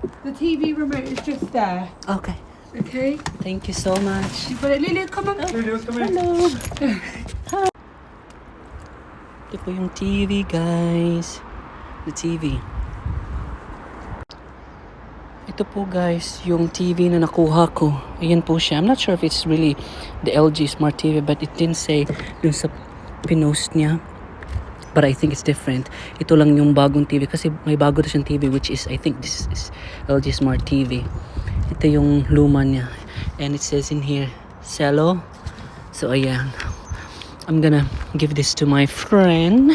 The TV remote is just there. Okay. Okay. Thank you so much. You've got it, Lulu. Come on. Lulu, come in. Hello. Hi. Ito po yung TV, guys. The TV. Ito po, guys, yung TV na nakuha ko. Ayan po siya. I'm not sure if it's really the LG Smart TV, but it didn't say dun sa pinost niya. But I think it's different. Ito lang yung bagong TV kasi may bago na siyang TV, which is, I think this is LG Smart TV. Ito yung luma niya. And it says in here, Cello. So ayan. I'm gonna give this to my friend.